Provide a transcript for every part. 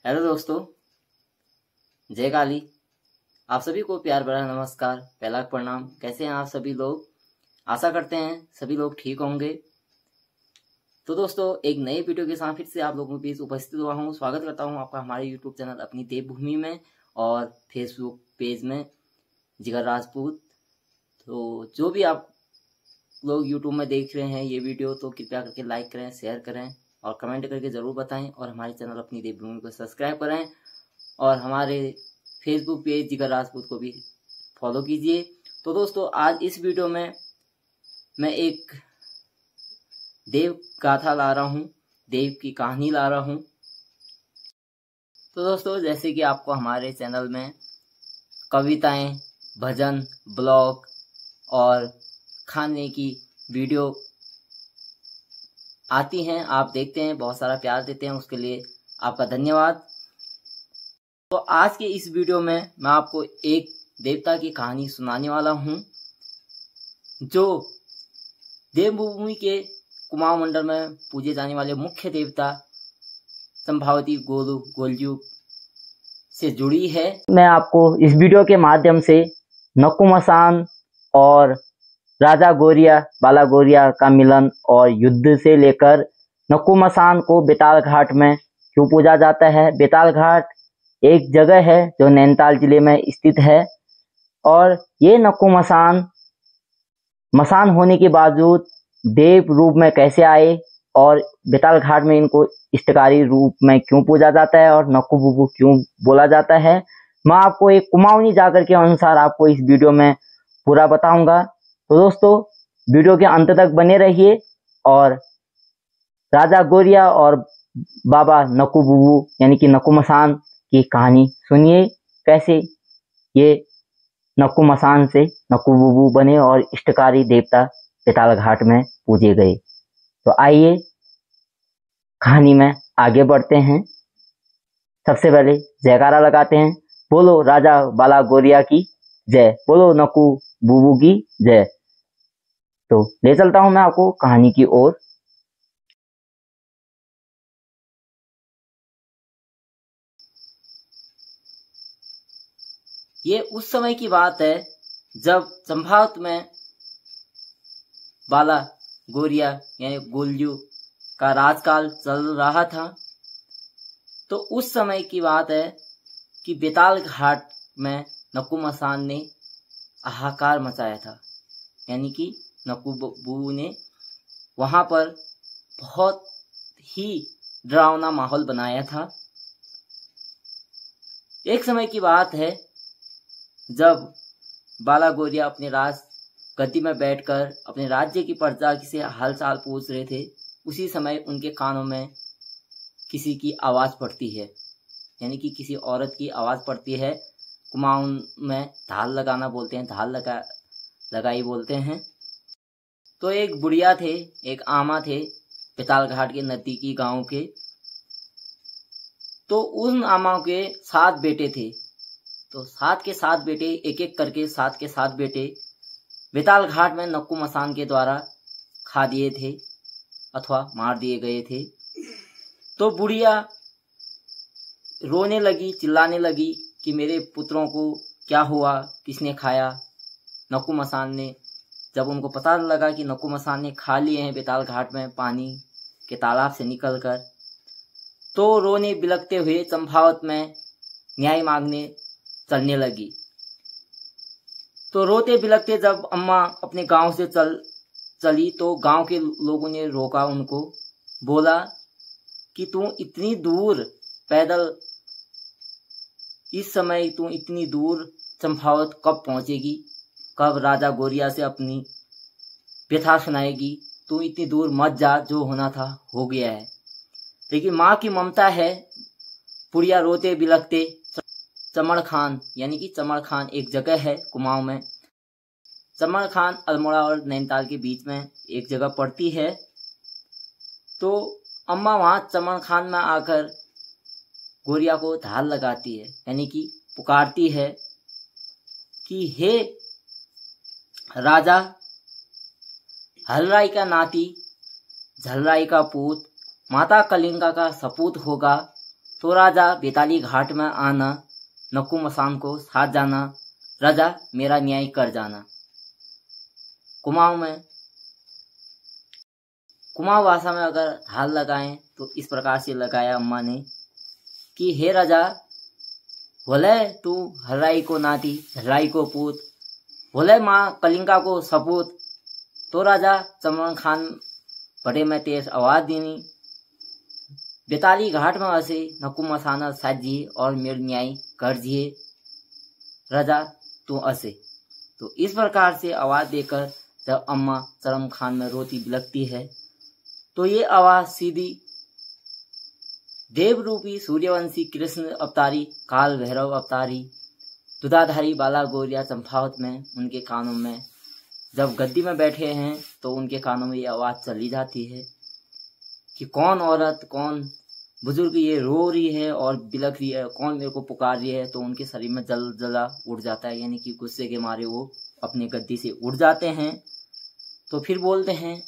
Hello दोस्तों, जय काली। आप सभी को प्यार भरा नमस्कार, पहला प्रणाम। कैसे हैं आप सभी लोग? आशा करते हैं सभी लोग ठीक होंगे। तो दोस्तों, एक नए वीडियो के साथ फिर से आप लोगों के बीच उपस्थित हुआ हूँ। स्वागत करता हूँ आपका हमारे यूट्यूब चैनल अपनी देवभूमि में और फेसबुक पेज में जिगर राजपूत। तो जो भी आप लोग यूट्यूब में देख रहे हैं ये वीडियो, तो कृपया करके लाइक करें, शेयर करें और कमेंट करके ज़रूर बताएं। और हमारे चैनल अपनी देवभूमि को सब्सक्राइब करें और हमारे फेसबुक पेज जिगर राजपूत को भी फॉलो कीजिए। तो दोस्तों, आज इस वीडियो में मैं एक देव गाथा ला रहा हूँ, देव की कहानी ला रहा हूँ। तो दोस्तों, जैसे कि आपको हमारे चैनल में कविताएं, भजन, ब्लॉग और खाने की वीडियो आती हैं, आप देखते हैं, बहुत सारा प्यार देते हैं, उसके लिए आपका धन्यवाद। तो आज के इस वीडियो में मैं आपको एक देवता की कहानी सुनाने वाला हूं, जो देवभूमि के कुमाऊं मंडल में पूजे जाने वाले मुख्य देवता संभावती गोलू गोलजू से जुड़ी है। मैं आपको इस वीडियो के माध्यम से नक्कू मसान और राजा गौरिया बाला गौरिया का मिलन और युद्ध से लेकर नक्कू मसान को बेताल घाट में क्यों पूजा जाता है। बेताल घाट एक जगह है जो नैनीताल जिले में स्थित है और ये नक्कू मसान होने के बावजूद देव रूप में कैसे आए और बेताल घाट में इनको इष्टकारी रूप में क्यों पूजा जाता है और नक्कू बुबू क्यों बोला जाता है, मैं आपको एक कुमाऊनी जाकर के अनुसार आपको इस वीडियो में पूरा बताऊंगा। तो दोस्तों, वीडियो के अंत तक बने रहिए और राजा गौरिया और बाबा नक्कू बुबू यानी कि नक्कू मसान की कहानी सुनिए, कैसे ये नक्कू मसान से नक्कू बुबू बने और इष्टकारी देवता बेताल घाट में पूजे गए। तो आइए कहानी में आगे बढ़ते हैं। सबसे पहले जयकारा लगाते हैं, बोलो राजा बाला गौरिया की जय, बोलो नक्कू बुबू की जय। तो ले चलता हूं मैं आपको कहानी की ओर। ये उस समय की बात है जब चंपावत में बाला गौरिया यानी गोलजू का राजकाल चल रहा था। तो उस समय की बात है कि बेताल घाट में नक्कू मसान ने हाहाकार मचाया था, यानी कि नक्कू बुबू ने वहां पर बहुत ही डरावना माहौल बनाया था। एक समय की बात है जब बाला गौरिया अपने राज गद्दी में बैठकर अपने राज्य की प्रजा से हालचाल पूछ रहे थे। उसी समय उनके कानों में किसी की आवाज पड़ती है, यानी कि किसी औरत की आवाज पड़ती है। कुमाऊं में धाल लगाना बोलते हैं, धाल लगाई बोलते हैं। तो एक बुढ़िया थे, एक आमा थे बेताल घाट के नजदीकी गांव के। तो उन आमा के 7 बेटे थे। तो 7 के 7 बेटे, एक एक करके 7 के 7 बेटे बेताल घाट में नक्कू मसान के द्वारा खा दिए थे अथवा मार दिए गए थे। तो बुढ़िया रोने लगी, चिल्लाने लगी कि मेरे पुत्रों को क्या हुआ, किसने खाया। नक्कू मसान ने, जब उनको पता लगा कि नक्कू मसान ने खा लिए हैं बेताल घाट में पानी के तालाब से निकलकर, तो रोने बिलखते हुए चंपावत में न्याय मांगने चलने लगी। तो रोते बिलखते जब अम्मा अपने गांव से चली तो गांव के लोगों ने रोका उनको, बोला कि तू इतनी दूर पैदल, इस समय तू इतनी दूर चंपावत कब पहुंचेगी, कब राजा गौरिया से अपनी व्यथा सुनाएगी। तू इतनी दूर मत जा, जो होना था हो गया है। लेकिन माँ की ममता है। बुढ़िया रोते बिलखते चमड़ खान, यानी कि चमड़ खान एक जगह है कुमाऊं में। चमड़ खान अल्मोड़ा और नैनीताल के बीच में एक जगह पड़ती है। तो अम्मा वहां चमड़ खान में आकर गौरिया को धाल लगाती है, यानी कि पुकारती है कि हे राजा, हलराई का नाती, झलराई का पूत, माता कलिंगा का सपूत होगा तो राजा बेताली घाट में आना, नक्कू मसान को साथ जाना, राजा मेरा न्याय कर जाना। कुमाऊं भाषा में अगर हाल लगाएं तो इस प्रकार से लगाया अम्मा ने कि हे राजा, बोले तू हर्राई को नाती, हर्राई को पूत, बोले माँ कलिंगा को सपूत। तो राजा चमन खान बड़े में तेज आवाज देनी, बेताली घाट में असे नक्कू मसाना साजिए और मेरे न्याय कर दिए, राजा तू असे। तो इस प्रकार से आवाज देकर जब अम्मा चरम खान में रोती बिलखती है तो ये आवाज सीधी देव रूपी सूर्यवंशी कृष्ण अवतारी काल भैरव अवतारी दुधाधारी बाला गौरिया चंपावत में उनके कानों में जब गद्दी में बैठे हैं तो उनके कानों में ये आवाज चली जाती है कि कौन औरत, कौन बुजुर्ग ये रो रही है और बिलख रही है, कौन मेरे को पुकार रही है। तो उनके शरीर में जला उड़ जाता है, यानी कि गुस्से के मारे वो अपनी गद्दी से उड़ जाते हैं। तो फिर बोलते हैं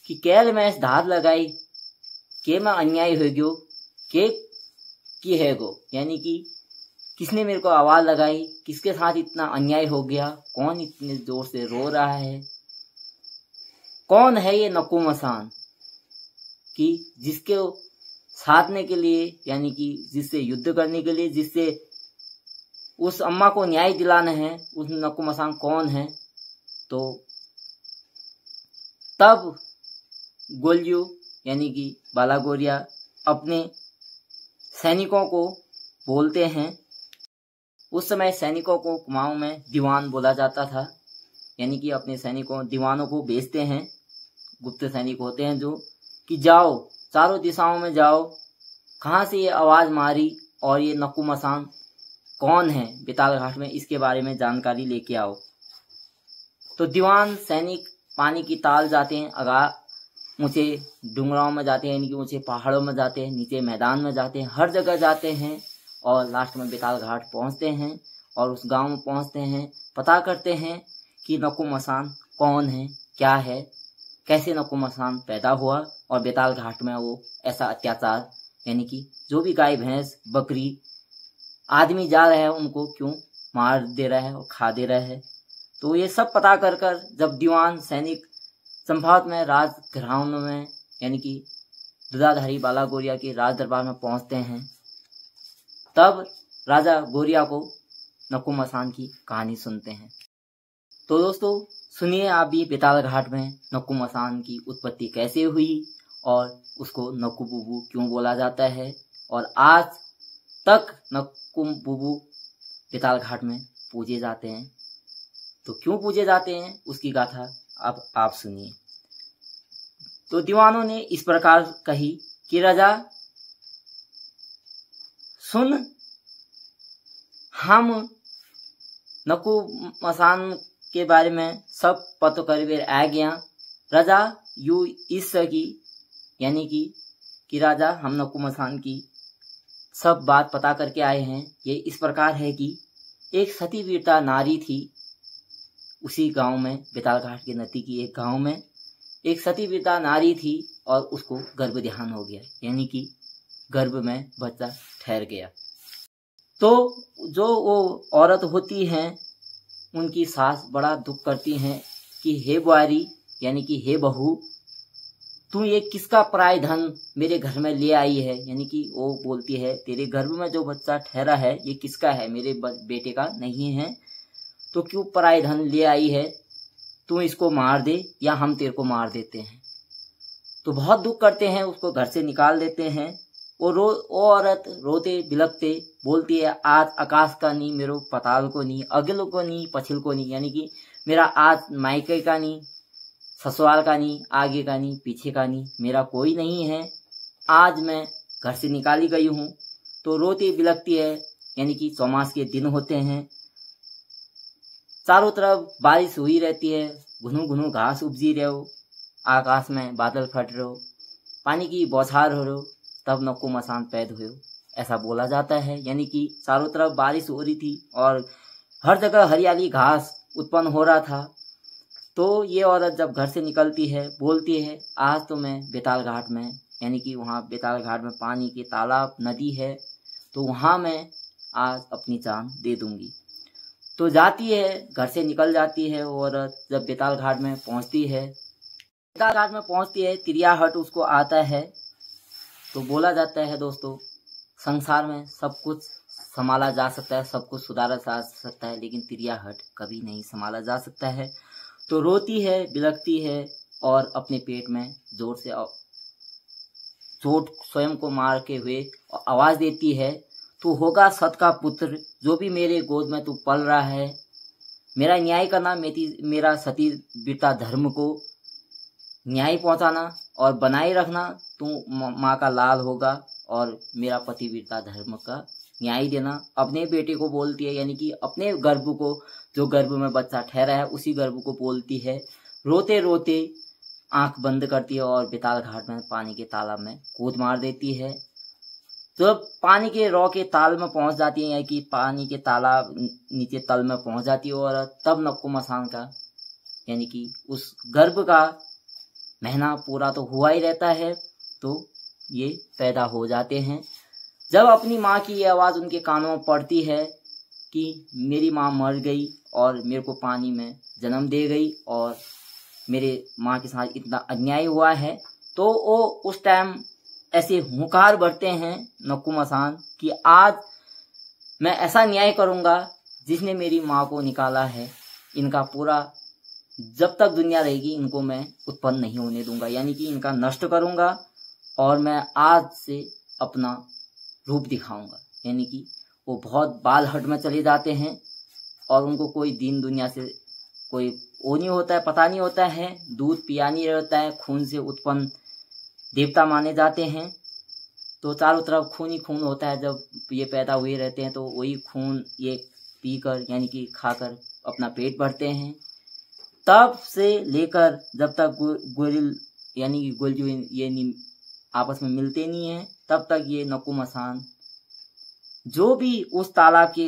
कि कैल में धार लगाई के में अन्याय हो गयो के की है गो, यानी कि किसने मेरे को आवाज लगाई, किसके साथ इतना अन्याय हो गया, कौन इतने जोर से रो रहा है, कौन है ये नक्कू मसान कि जिसके साधने के लिए, यानी कि जिससे युद्ध करने के लिए, जिससे उस अम्मा को न्याय दिलाना है, उस नक्कू मसान कौन है। तो तब गोलियो यानी कि बाला गौरिया अपने सैनिकों को बोलते हैं। उस समय सैनिकों को कुमाऊं में दीवान बोला जाता था, यानी कि अपने सैनिकों दीवानों को भेजते हैं, गुप्त सैनिक होते हैं जो कि जाओ चारों दिशाओं में जाओ, कहाँ से ये आवाज मारी और ये नक्कू मसान कौन है बेताल घाट में, इसके बारे में जानकारी लेके आओ। तो दीवान सैनिक पानी की ताल जाते हैं, ऊंचे डुंगराओं में जाते हैं, यानी कि ऊंचे पहाड़ों में जाते हैं, नीचे मैदान में जाते हैं, हर जगह जाते हैं और लास्ट में बेताल घाट पहुंचते हैं और उस गांव में पहुंचते हैं, पता करते हैं कि नक्कू मसान कौन है, क्या है, कैसे नक्कू मसान पैदा हुआ और बेताल घाट में वो ऐसा अत्याचार, यानी कि जो भी गाय भैंस बकरी आदमी जा रहे हैं उनको क्यों मार दे रहा है और खा दे रहा है। तो ये सब पता कर जब दीवान सैनिक चंपावत में राज घरानों में, यानी कि दुधाधारी बाला गौरिया के राज दरबार में पहुंचते हैं, तब राजा गौरिया को नक्कू मसान की कहानी सुनते हैं। तो दोस्तों सुनिए आप भी बेताल घाट में नक्कू मसान की उत्पत्ति कैसे हुई और उसको नक्कू बुबू क्यों बोला जाता है और आज तक नक्कू बुबू बेताल घाट में पूजे जाते हैं। तो क्यों पूजे जाते हैं उसकी गाथा अब आप सुनिए। तो दीवानों ने इस प्रकार कही कि राजा सुन, हम नक्कू मसान के बारे में सब पता कर आ गया। राजा यू इस की, यानी कि राजा हम नक्कू मसान की सब बात पता करके आए हैं। ये इस प्रकार है कि एक सती वीरता नारी थी उसी गांव में, बेताल घाट के नजदीकी एक गांव में एक सती वीरता नारी थी और उसको गर्भ ध्यान हो गया, यानी कि गर्भ में बच्चा ठहर गया। तो जो वो औरत होती हैं उनकी सास बड़ा दुख करती हैं कि हे बुआरी, यानी कि हे बहू, तू ये किसका पराय धन मेरे घर में ले आई है, यानी कि वो बोलती है तेरे गर्भ में जो बच्चा ठहरा है ये किसका है, मेरे बेटे का नहीं है, तो क्यों पराय धन ले आई है, तू इसको मार दे या हम तेरे को मार देते हैं। तो बहुत दुख करते हैं, उसको घर से निकाल देते हैं। वो औरत रोते बिलखते बोलती है आज आकाश का नहीं, मेरो पताल को नहीं, अगल को नहीं, पछिल को नहीं, यानी कि मेरा आज मायके का नहीं, ससुराल का नहीं, आगे का नहीं, पीछे का नहीं, मेरा कोई नहीं है, आज मैं घर से निकाली गई हूँ। तो रोती बिलखती है, यानी कि चौमास के दिन होते हैं, चारों तरफ बारिश हुई रहती है, घुनू घुनू घास उपजी रहे हो, आकाश में बादल फट रहे हो, पानी की बौछार हो रहे हो, तब नक्कू मसान पैदा हुए, ऐसा बोला जाता है। यानी कि चारों तरफ बारिश हो रही थी और हर जगह हरियाली घास उत्पन्न हो रहा था। तो ये औरत जब घर से निकलती है बोलती है आज तो मैं बेताल घाट में यानी कि वहाँ बेताल घाट में पानी के तालाब नदी है, तो वहाँ मैं आज अपनी जान दे दूंगी। तो जाती है, घर से निकल जाती है और जब बेताल घाट में पहुँचती है, बेताल घाट में पहुँचती है, तिरियाहट उसको आता है। तो बोला जाता है दोस्तों, संसार में सब कुछ संभाला जा सकता है, सब कुछ सुधारा जा सकता है, लेकिन तिरियाहट कभी नहीं संभाला जा सकता है। तो रोती है, बिलखती है और अपने पेट में जोर से चोट स्वयं को मार के हुए आवाज देती है, तू होगा सत का पुत्र, जो भी मेरे गोद में तू पल रहा है, मेरा न्याय करना, मेरा सती वीरता धर्म को न्याय पहुंचाना और बनाए रखना। तू माँ का लाल होगा और मेरा पति वीरता धर्म का न्याय देना। अपने बेटे को बोलती है, यानी कि अपने गर्भ को, जो गर्भ में बच्चा ठहरा है उसी गर्भ को बोलती है। रोते रोते आंख बंद करती है और बेताल घाट में पानी के तालाब में कूद मार देती है। तो पानी के रौ के ताल में पहुंच जाती है, यानी कि पानी के तालाब नीचे तल में पहुंच जाती है। और तब नक्कू मसान का, यानी कि उस गर्भ का महीना पूरा तो हुआ ही रहता है, तो ये पैदा हो जाते हैं। जब अपनी माँ की ये आवाज़ उनके कानों में पड़ती है कि मेरी माँ मर गई और मेरे को पानी में जन्म दे गई और मेरे माँ के साथ इतना अन्याय हुआ है, तो वो उस टाइम ऐसे हुंकार भरते हैं नक्कू मसान कि आज मैं ऐसा न्याय करूँगा, जिसने मेरी माँ को निकाला है, इनका पूरा, जब तक दुनिया रहेगी इनको मैं उत्पन्न नहीं होने दूंगा, यानी कि इनका नष्ट करूंगा और मैं आज से अपना रूप दिखाऊंगा। यानी कि वो बहुत बालहट में चले जाते हैं और उनको कोई दीन दुनिया से कोई वो नहीं होता है, पता नहीं होता है, दूध पिया नहीं रहता है, खून से उत्पन्न देवता माने जाते हैं। तो चारों तरफ खून ही खून होता है, जब ये पैदा हुए रहते हैं तो वही खून ये पीकर, यानी कि खाकर अपना पेट भरते हैं। तब से लेकर जब तक गोरिल, यानी कि गोलजू ये आपस में मिलते नहीं हैं, तब तक ये नक्कू मसान जो भी उस तालाब के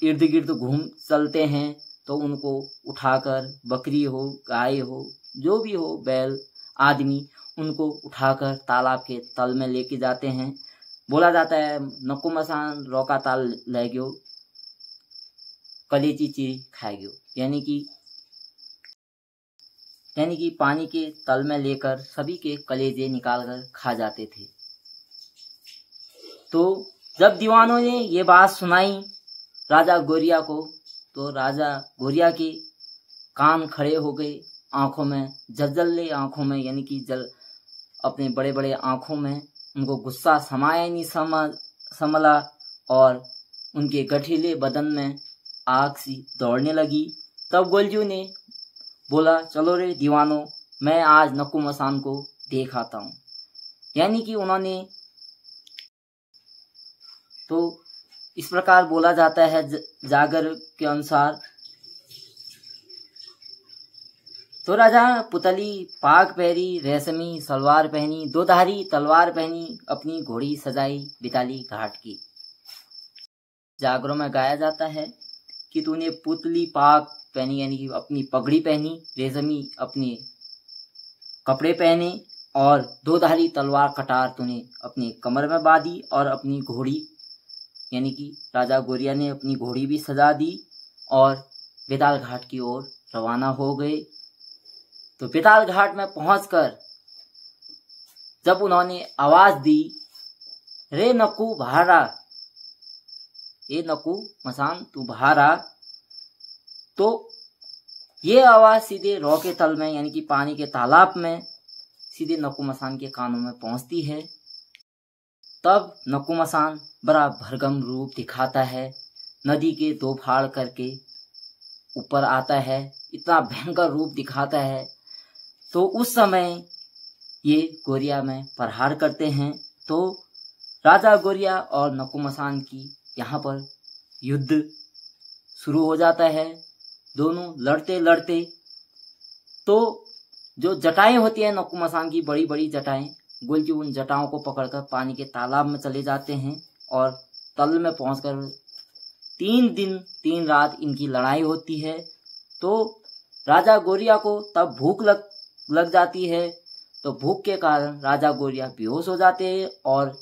इर्द गिर्द घूम चलते हैं, तो उनको उठाकर, बकरी हो, गाय हो, जो भी हो, बैल आदमी, उनको उठाकर तालाब के तल में लेके जाते हैं। बोला जाता है नक्कू मसान रोका ताल ले गयो, कलेची चिरी खाए गयो, यानी कि पानी के तल में लेकर सभी के कलेजे निकालकर खा जाते थे। तो जब दीवानों ने ये बात सुनाई राजा गोरिया को, तो राजा गोरिया के कान खड़े हो गए, आंखों में जलजले, आंखों में, यानी कि अपने बड़े बड़े आंखों में उनको गुस्सा समाया नहीं संभला और उनके गठीले बदन में आग सी दौड़ने लगी। तब गोलजू ने बोला, चलो रे दीवानों, मैं आज नक्कू मसान को देख आता हूँ। यानी कि उन्होंने, तो इस प्रकार बोला जाता है जागर के अनुसार, तो राजा पुतली पाग पहरी, रेशमी सलवार पहनी, दो धारी तलवार पहनी, अपनी घोड़ी सजाई बेताली घाट की। जागरों में गाया जाता है कि तूने पुतली पाग पहनी, यानी कि अपनी पगड़ी पहनी, रेशमी अपने कपड़े पहने और दो धारी तलवार कटार तूने अपने कमर में बांधी और अपनी घोड़ी, यानी कि राजा गोरिया ने अपनी घोड़ी भी सजा दी और बेताल घाट की ओर रवाना हो गए। तो बेताल घाट में पहुंचकर जब उन्होंने आवाज दी, रे नक्कू बहारा, ये नक्कू मसान तू बहारा, तो ये आवाज सीधे रौ के तल में, यानी कि पानी के तालाब में सीधे नक्कू मसान के कानों में पहुंचती है। तब नक्कू मसान बड़ा भरगम रूप दिखाता है, नदी के दो फाड़ करके ऊपर आता है, इतना भयंकर रूप दिखाता है। तो उस समय ये गोरिया में प्रहार करते हैं। तो राजा गोरिया और नक्कू मसान की यहाँ पर युद्ध शुरू हो जाता है। दोनों लड़ते लड़ते, तो जो जटाएं होती है नक्कू मसान की, बड़ी बड़ी जटाएं, गोलजू उन जटाओं को पकड़कर पानी के तालाब में चले जाते हैं और तल में पहुंचकर 3 दिन 3 रात इनकी लड़ाई होती है। तो राजा गोरिया को तब भूख लग जाती है, तो भूख के कारण राजा गोरिया बेहोश हो जाते हैं और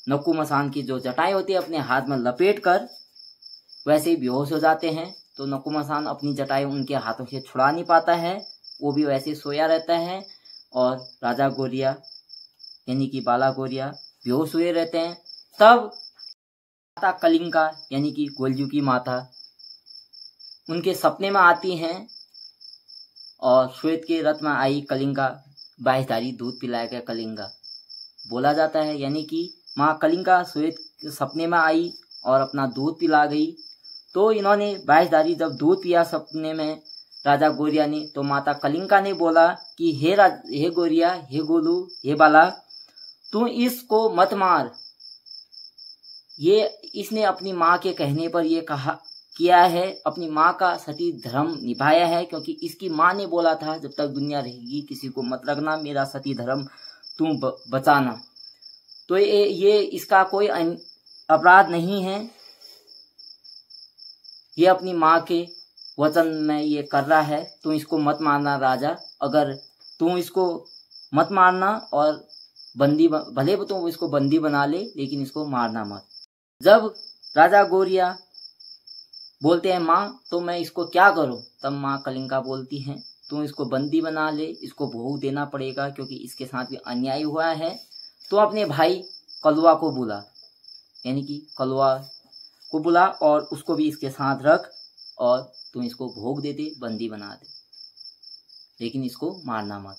नक्कू मसान की जो जटाएं होती है अपने हाथ में लपेट कर वैसे ही बेहोश हो जाते हैं। तो नक्कू मसान अपनी जटाएं उनके हाथों से छुड़ा नहीं पाता है, वो भी वैसे ही सोया रहता है और राजा गोरिया यानी कि बाला गोरिया बेहोश हुए रहते हैं। तब माता कलिंगा यानी कि गोलजू की माता उनके सपने में आती हैं और श्वेत के रथ में आई कलिंगा 22 धारी दूध पिलाएगा कलिंगा बोला जाता है, यानी कि माँ कलिंगा श्वेत के सपने में आई और अपना दूध पिला गई। तो इन्होंने 22 धारी जब दूध पिया सपने में राजा गोरिया ने, तो माता कलिंगा ने बोला कि हे गोरिया, हे गोलू, हे बाला, तू इसको मत मार। ये इसने अपनी माँ के कहने पर ये किया है, अपनी माँ का सती धर्म निभाया है, क्योंकि इसकी माँ ने बोला था जब तक दुनिया रहेगी किसी को मत रखना, मेरा सती धर्म तू बचाना। तो ये इसका कोई अपराध नहीं है, ये अपनी माँ के वचन में ये कर रहा है। तू इसको मत मारना राजा, अगर तू इसको मत मारना और बंदी भले तो इसको बंदी बना ले लेकिन इसको मारना मत। जब राजा गोरिया बोलते हैं माँ तो मैं इसको क्या करूं, तब माँ कलिंगा बोलती हैं तू इसको बंदी बना ले, इसको भोग देना पड़ेगा क्योंकि इसके साथ भी अन्याय हुआ है। तो अपने भाई कलवा को बुला, यानी कि कलवा को बुला और उसको भी इसके साथ रख और तू इसको भोग दे दे, बंदी बना दे, लेकिन इसको मारना मत।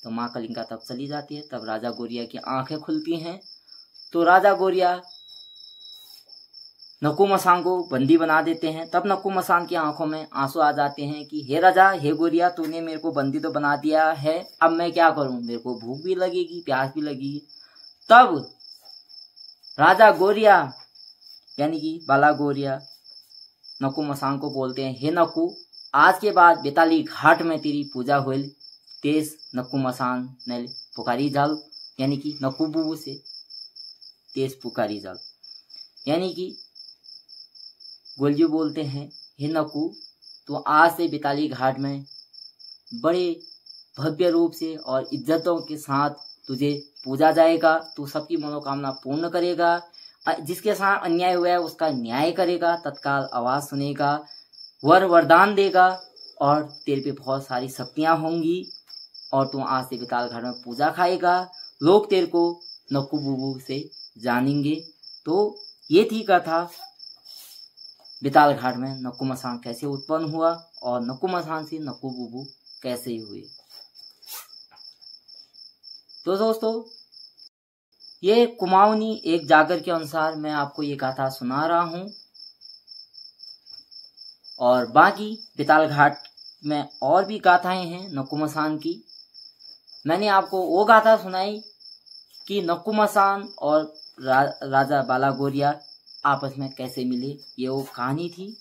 तो माँ कलिंगा तब चली जाती है। तब राजा गोरिया की आंखें खुलती हैं। तो राजा गोरिया नक्कू मसान को बंदी बना देते हैं। तब नक्कू मसान की आंखों में आंसू आ जाते हैं कि हे राजा, हे गोरिया, तूने मेरे को बंदी तो बना दिया है, अब मैं क्या करूं, मेरे को भूख भी लगेगी, प्यास भी लगेगी। तब राजा गोरिया यानी कि बाला गोरिया नक्कू मसान को बोलते हैं, हे नक्कू, आज के बाद बेताली घाट में तेरी पूजा हुई। तेज नक्कू मसान ने पुकारी जल, यानी कि नक्कू बुबू से तेज पुकारी जल, यानी कि गोलजू बोलते हैं, हे नक्कू, तो आज से बेताली घाट में बड़े भव्य रूप से और इज्जतों के साथ तुझे पूजा जाएगा। तू सबकी मनोकामना पूर्ण करेगा, जिसके साथ अन्याय हुआ है उसका न्याय करेगा, तत्काल आवाज सुनेगा, वरदान देगा और तेरे पे बहुत सारी शक्तियां होंगी और तू आज से बेताल घाट में पूजा खाएगा। लोग तेरे को नक्कू बुबू से जानेंगे। तो ये थी कथा बेताल घाट में नक्कू मसान कैसे उत्पन्न हुआ और नक्कू मसान से नक्कू बुबू कैसे हुए। तो दोस्तों, ये कुमाऊनी एक जागर के अनुसार मैं आपको ये गाथा सुना रहा हूं और बाकी बेताल घाट में और भी गाथाएं हैं नक्कू मसान की। मैंने आपको वो गाथा सुनाई कि नक्कू मसान और राजा बाला गोरिया आपस में कैसे मिले, ये वो कहानी थी।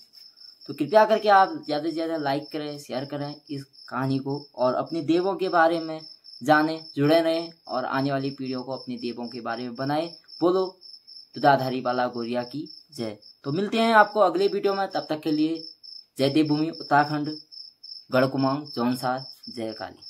तो कृपया करके आप ज़्यादा से ज़्यादा लाइक करें, शेयर करें इस कहानी को और अपने देवों के बारे में जाने, जुड़े रहें और आने वाली पीढ़ियों को अपने देवों के बारे में बनाएं। बोलो दुधाधारी बाला गोरिया की जय। तो मिलते हैं आपको अगले वीडियो में, तब तक के लिए जय देवभूमि उत्तराखंड, गढ़ कुमाऊं, जौनसार, जय काली।